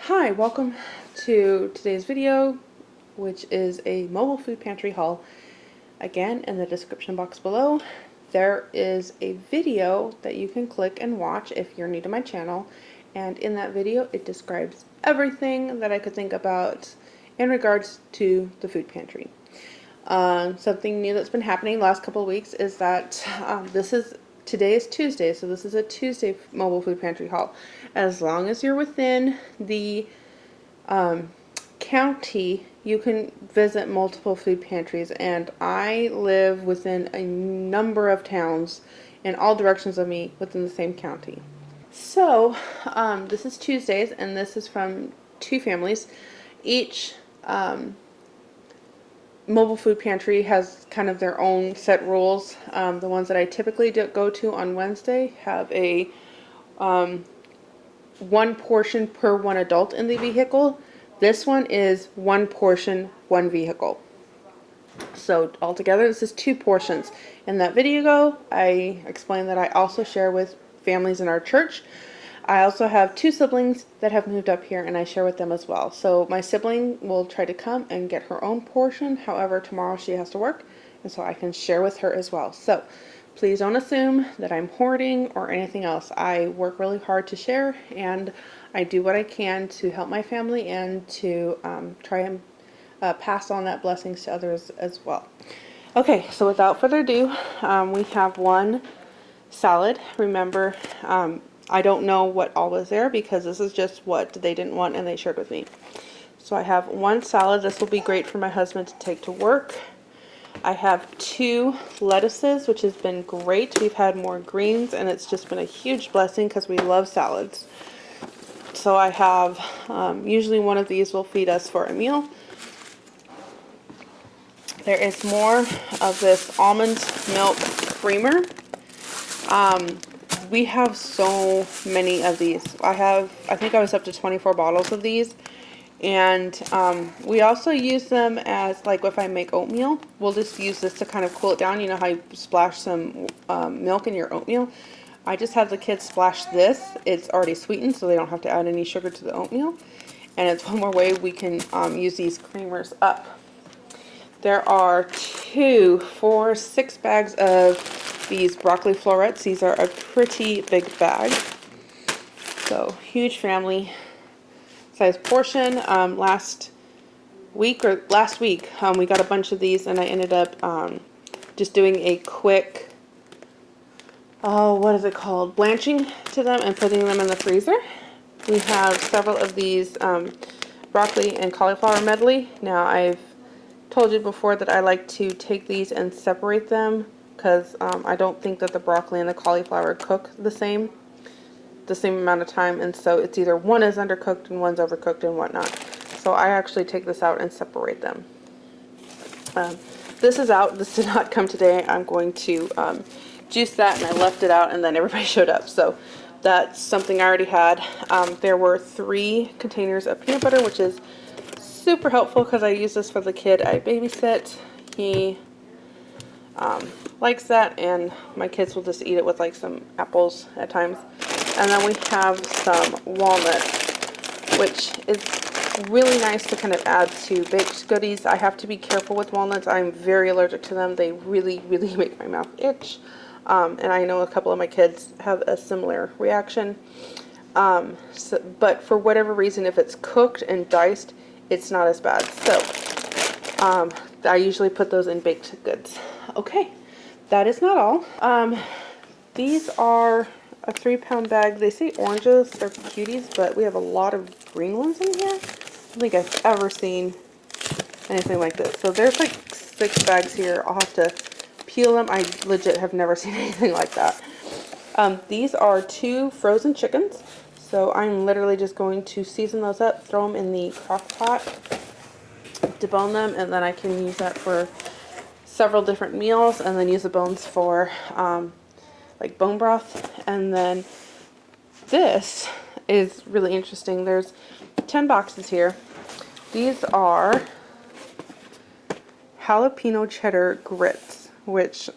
Hi, welcome to today's video, which is a mobile food pantry haul. Again, in the description box below, there is a video that you can click and watch if you're new to my channel. And in that video, it describes everything that I could think about in regards to the food pantry. Something new that's been happening the last couple of weeks is that today is Tuesday, so this is a Tuesday mobile food pantry haul. As long as you're within the county, you can visit multiple food pantries, and I live within a number of towns in all directions of me within the same county. So this is Tuesdays, and this is from two families. Each mobile food pantry has kind of their own set rules. The ones that I typically go to on Wednesday have a one portion per one adult in the vehicle. This one is one portion, one vehicle. So altogether, this is two portions. In that video, I explained that I also share with families in our church. I also have two siblings that have moved up here, and I share with them as well. So my sibling will try to come and get her own portion. However, tomorrow she has to work, and so I can share with her as well. So please don't assume that I'm hoarding or anything else. I work really hard to share, and I do what I can to help my family and to try and pass on that blessings to others as well. Okay, so without further ado, we have one salad. Remember, I don't know what all was there because this is just what they didn't want and they shared with me. So I have one salad. This will be great for my husband to take to work. I have two lettuces, which has been great. We've had more greens, and it's just been a huge blessing because we love salads. So I have, usually one of these will feed us for a meal. There is more of this almond milk creamer. We have so many of these. I think I was up to 24 bottles of these. And we also use them as, like, if I make oatmeal, we'll just use this to kind of cool it down. You know how you splash some milk in your oatmeal? I just have the kids splash this. It's already sweetened, so they don't have to add any sugar to the oatmeal. And it's one more way we can use these creamers up. There are 6 bags of these broccoli florets. These are a pretty big bag. So, huge family size portion. Last week, we got a bunch of these, and I ended up just doing a quick, what is it called? Blanching to them and putting them in the freezer. We have several of these broccoli and cauliflower medley. Now, I've told you before that I like to take these and separate them because I don't think that the broccoli and the cauliflower cook the same amount of time, and so it's either one is undercooked and one's overcooked and whatnot. So I actually take this out and separate them. This is out. This did not come today. I'm going to juice that, and I left it out, and then everybody showed up. So that's something I already had. There were 3 containers of peanut butter, which is super helpful because I use this for the kid I babysit. He likes that, and my kids will just eat it with like some apples at times. And then we have some walnuts, which is really nice to kind of add to baked goodies. I have to be careful with walnuts. I'm very allergic to them. They really, really make my mouth itch. And I know a couple of my kids have a similar reaction. But for whatever reason, if it's cooked and diced, it's not as bad. So I usually put those in baked goods. Okay, that is not all. These are a 3-pound bag. They say oranges, they're cuties, but we have a lot of green ones in here. I don't think I've ever seen anything like this. So there's like 6 bags here. I'll have to peel them. I legit have never seen anything like that. These are 2 frozen chickens. So I'm literally just going to season those up, throw them in the crock pot, debone them, and then I can use that for several different meals, and then use the bones for like bone broth. And then this is really interesting. There's 10 boxes here. These are jalapeno cheddar grits, which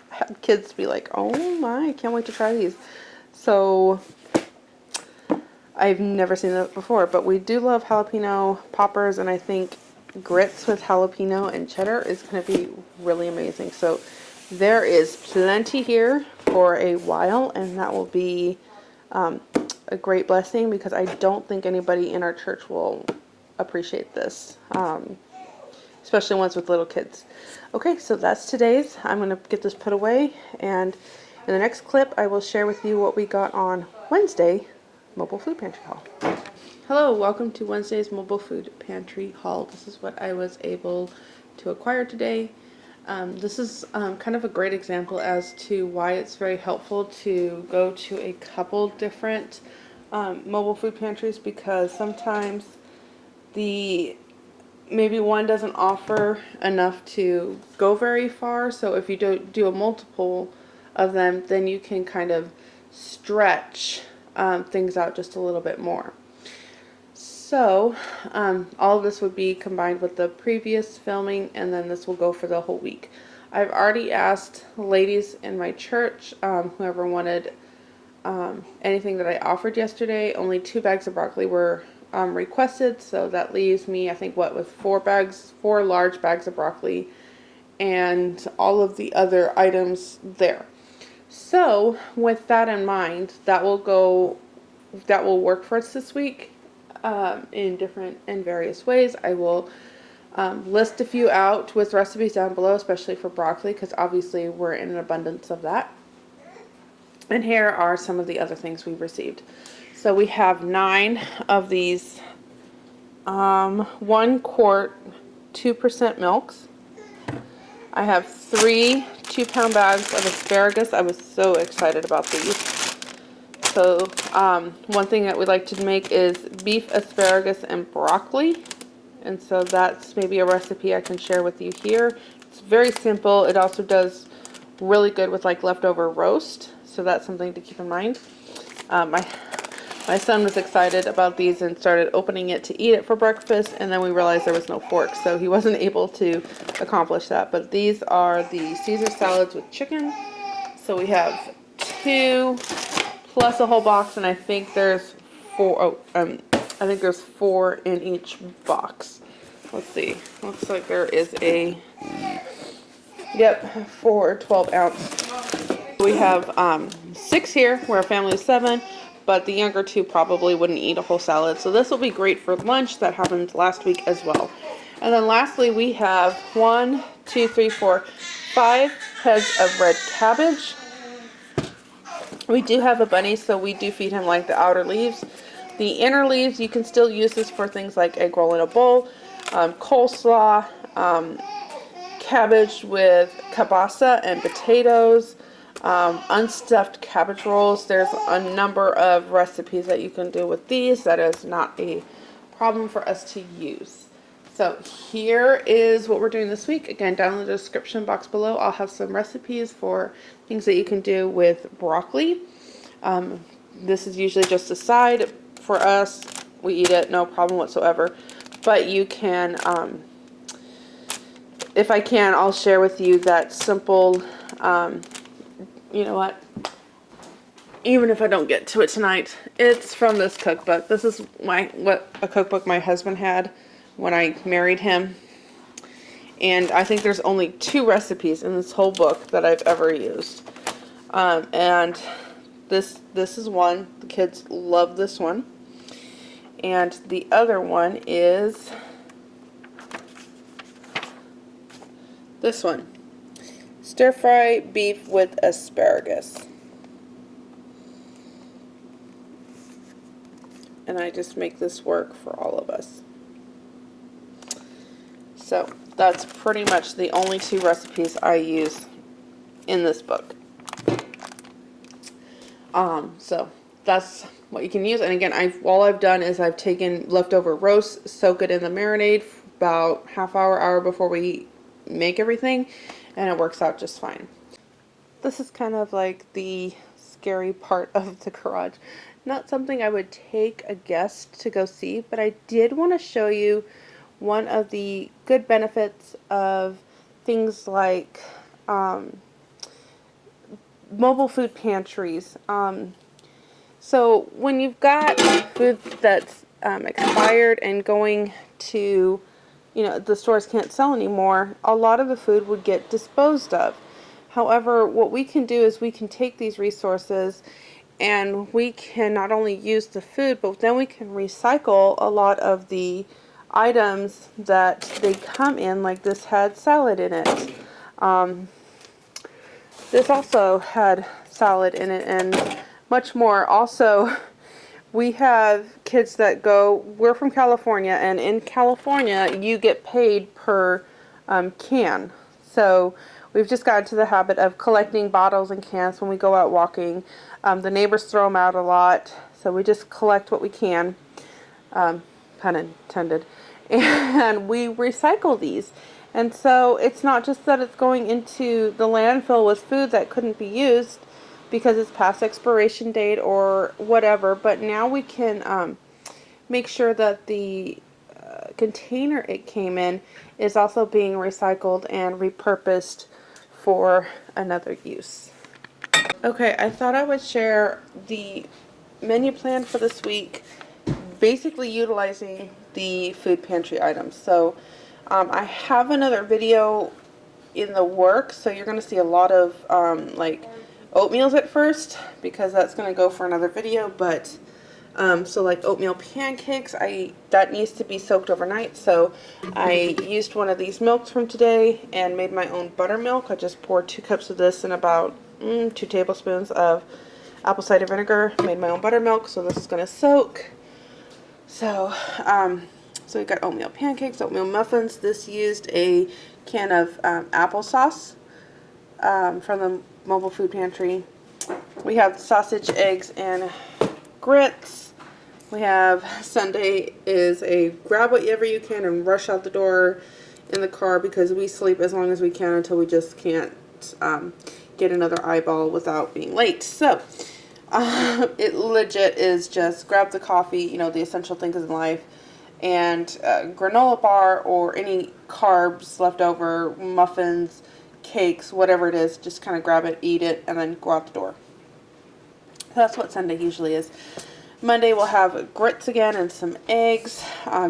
had kids be like, oh my, I can't wait to try these. So I've never seen that before, but we do love jalapeno poppers, and I think grits with jalapeno and cheddar is going to be really amazing. So there is plenty here for a while, and that will be a great blessing, because I don't think anybody in our church will appreciate this, especially ones with little kids. Okay, so that's today's. I'm going to get this put away, and in the next clip I will share with you what we got on Wednesday Mobile Food Pantry haul. Hello, welcome to Wednesday's Mobile Food Pantry haul. This is what I was able to acquire today. This is kind of a great example as to why it's very helpful to go to a couple different mobile food pantries, because sometimes maybe one doesn't offer enough to go very far. So if you do a multiple of them, then you can kind of stretch things out just a little bit more. So all of this would be combined with the previous filming, and then this will go for the whole week. I've already asked ladies in my church, whoever wanted anything that I offered yesterday. Only 2 bags of broccoli were requested, so that leaves me, I think, with 4 large bags of broccoli, and all of the other items there. So with that in mind, that will work for us this week in various ways. I will list a few out with recipes down below, especially for broccoli, because obviously we're in an abundance of that. And here are some of the other things we received. So we have 9 of these 1 quart 2% milks. I have 3 2-pound bags of asparagus. I was so excited about these. So one thing that we like to make is beef asparagus and broccoli. And so that's maybe a recipe I can share with you here. It's very simple. It also does really good with like leftover roast. So that's something to keep in mind. My son was excited about these and started opening it to eat it for breakfast, and then we realized there was no fork, so he wasn't able to accomplish that. But these are the Caesar salads with chicken. So we have 2 plus a whole box, and I think there's 4. I think there's 4 in each box. Let's see. Looks like there is a 4 12-ounce. We have 6 here. We're a family of 7. But the younger 2 probably wouldn't eat a whole salad. So this will be great for lunch. That happened last week as well. And then lastly, we have 1, 2, 3, 4, 5 heads of red cabbage. We do have a bunny, so we do feed him like the outer leaves. The inner leaves, you can still use this for things like egg roll in a bowl, coleslaw, cabbage with kielbasa and potatoes, unstuffed cabbage rolls. There's a number of recipes that you can do with these. That is not a problem for us to use. So here is what we're doing this week. Again, down in the description box below, I'll have some recipes for things that you can do with broccoli. This is usually just a side for us. We eat it, no problem whatsoever. But you can, if I can, I'll share with you that simple, you know what, even if I don't get to it tonight, it's from this cookbook. This is a cookbook my husband had when I married him. And I think there's only 2 recipes in this whole book that I've ever used. And this is one. The kids love this one. And the other one is this one. Stir fry beef with asparagus. And I just make this work for all of us. So that's pretty much the only 2 recipes I use in this book. So that's what you can use. And again, all I've done is I've taken leftover roast, soak it in the marinade about hour before we make everything, and it works out just fine. This is kind of like the scary part of the garage. Not something I would take a guest to go see, but I did want to show you one of the good benefits of things like mobile food pantries. So when you've got food that's expired and going to, the stores can't sell anymore, a lot of the food would get disposed of. However, what we can do is we can take these resources and we can not only use the food, but then we can recycle a lot of the items that they come in. Like this had salad in it. This also had salad in it and much more. Also, we have kids that we're from California, and in California you get paid per can. So we've just gotten to the habit of collecting bottles and cans when we go out walking. The neighbors throw them out a lot, so we just collect what we can, pun intended, and we recycle these. And so it's not just that it's going into the landfill with food that couldn't be used because it's past expiration date or whatever, but now we can make sure that the container it came in is also being recycled and repurposed for another use. Okay, I thought I would share the menu plan for this week, basically utilizing the food pantry items. So I have another video in the works, so you're going to see a lot of like oatmeals at first, because that's going to go for another video. But so like oatmeal pancakes, that needs to be soaked overnight, so I used one of these milks from today and made my own buttermilk. I just poured 2 cups of this and about 2 tablespoons of apple cider vinegar, made my own buttermilk, so this is going to soak. So so we got oatmeal pancakes, oatmeal muffins. This used a can of applesauce from the mobile food pantry. We have sausage, eggs, and grits. We have Sunday is a grab whatever you can and rush out the door in the car, because we sleep as long as we can until we just can't get another eyeball without being late. So it legit is just grab the coffee, the essential things in life, and granola bar or any carbs left over, muffins, cakes, whatever it is, just kind of grab it, eat it, and then go out the door. That's what Sunday usually is. Monday we'll have grits again and some eggs.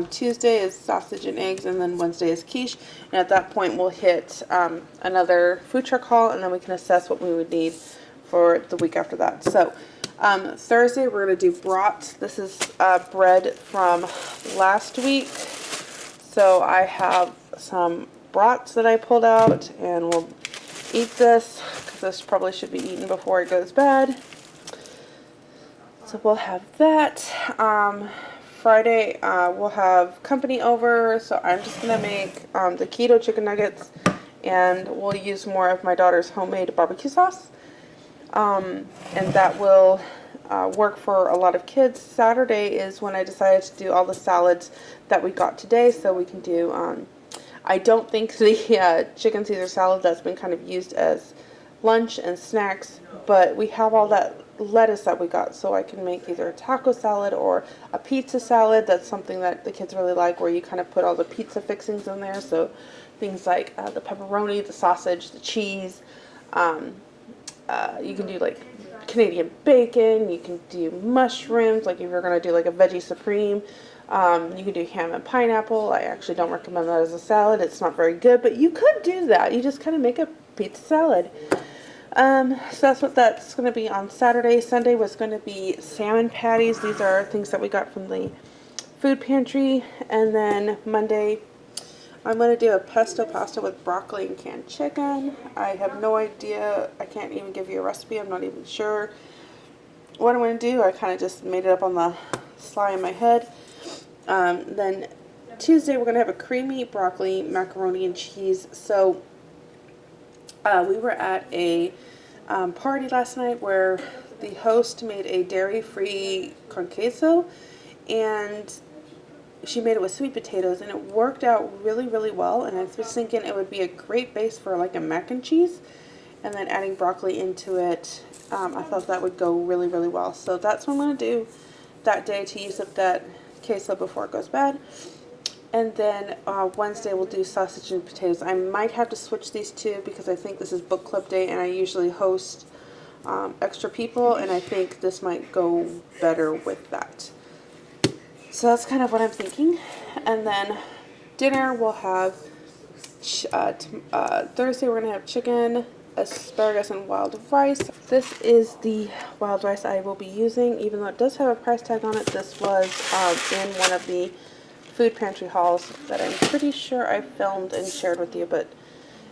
Tuesday is sausage and eggs, and then Wednesday is quiche. And at that point we'll hit another food truck haul, and then we can assess what we would need for the week after that. So Thursday we're going to do brats. This is bread from last week. So I have some brats that I pulled out, and we'll eat this because this probably should be eaten before it goes bad. So we'll have that. Friday we'll have company over, so I'm just going to make the keto chicken nuggets, and we'll use more of my daughter's homemade barbecue sauce. And that will work for a lot of kids. Saturday is when I decided to do all the salads that we got today, so we can do, I don't think the chicken Caesar salad, that's been kind of used as lunch and snacks, but we have all that lettuce that we got, so I can make either a taco salad or a pizza salad. That's something that the kids really like, where you kind of put all the pizza fixings in there, so things like the pepperoni, the sausage, the cheese. You can do like Canadian bacon, you can do mushrooms, like if you're going to do like a veggie supreme. You can do ham and pineapple. I actually don't recommend that as a salad. It's not very good, but you could do that. You just kind of make a pizza salad. So that's what that's going to be on Saturday. Sunday was going to be salmon patties. These are things that we got from the food pantry. And then Monday, I'm going to do a pesto pasta with broccoli and canned chicken. I have no idea. I can't even give you a recipe. I'm not even sure what I'm going to do. I kind of just made it up on the sly in my head. Then Tuesday, we're going to have a creamy broccoli, macaroni, and cheese. So we were at a party last night where the host made a dairy-free con queso, and she made it with sweet potatoes, and it worked out really, really well. And I was thinking it would be a great base for like a mac and cheese, and then adding broccoli into it. I thought that would go really, really well. So that's what I'm going to do that day to use up that queso before it goes bad. And then Wednesday we'll do sausage and potatoes. I might have to switch these two because I think this is book club day, and I usually host extra people, and I think this might go better with that. So that's kind of what I'm thinking. And then dinner we'll have Thursday we're gonna have chicken, asparagus, and wild rice. This is the wild rice I will be using, even though it does have a price tag on it. This was in one of the Food Pantry hauls that I'm pretty sure I filmed and shared with you, but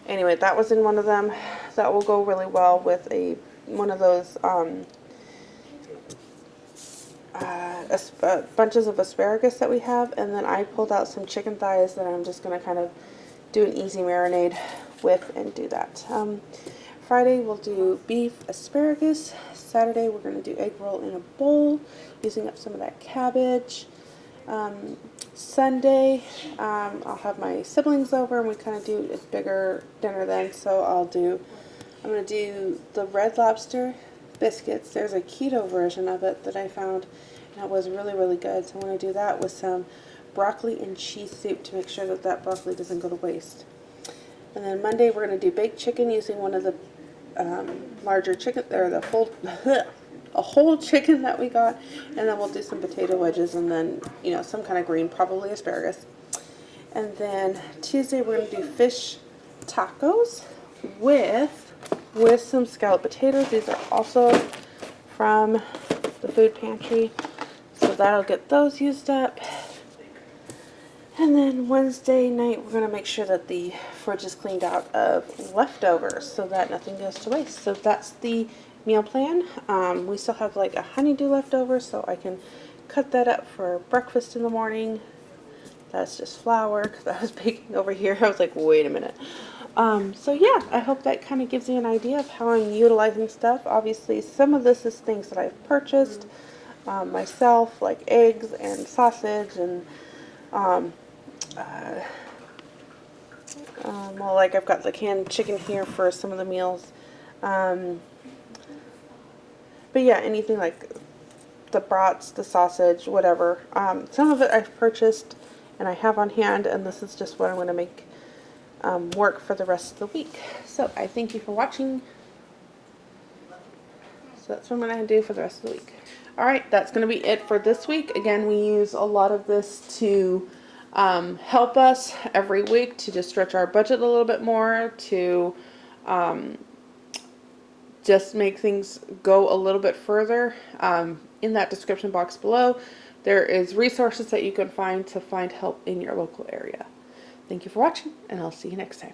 anyway, that was in one of them. That will go really well with one of those bunches of asparagus that we have. And then I pulled out some chicken thighs that I'm just going to kind of do an easy marinade with and do that. Friday we'll do beef asparagus. Saturday we're going to do egg roll in a bowl, using up some of that cabbage. Sunday I'll have my siblings over and we kind of do a bigger dinner then, so I'm going to do the Red Lobster biscuits. There's a keto version of it that I found and it was really, really good, so I'm going to do that with some broccoli and cheese soup to make sure that that broccoli doesn't go to waste. And then Monday we're going to do baked chicken using one of the larger chicken, or the whole chicken that we got, and then we'll do some potato wedges and then, you know, some kind of green, probably asparagus. And then Tuesday we're going to do fish tacos with some scalloped potatoes. These are also from the Food Pantry, so that'll get those used up. And then Wednesday night we're going to make sure that the fridge is cleaned out of leftovers so that nothing goes to waste. So that's the meal plan. We still have like a honeydew left over, so I can cut that up for breakfast in the morning. That's just flour because I was baking over here. I was like, wait a minute. So yeah, I hope that kind of gives you an idea of how I'm utilizing stuff. Obviously, some of this is things that I've purchased myself, like eggs and sausage and well, like I've got the canned chicken here for some of the meals. But yeah, anything like the brats, the sausage, whatever. Some of it I've purchased and I have on hand, and this is just what I'm going to make work for the rest of the week. So I thank you for watching. So that's what I'm going to do for the rest of the week. Alright, that's going to be it for this week. Again, we use a lot of this to help us every week to just stretch our budget a little bit more, to just make things go a little bit further. In that description box below, there is resources that you can find to find help in your local area. Thank you for watching, and I'll see you next time.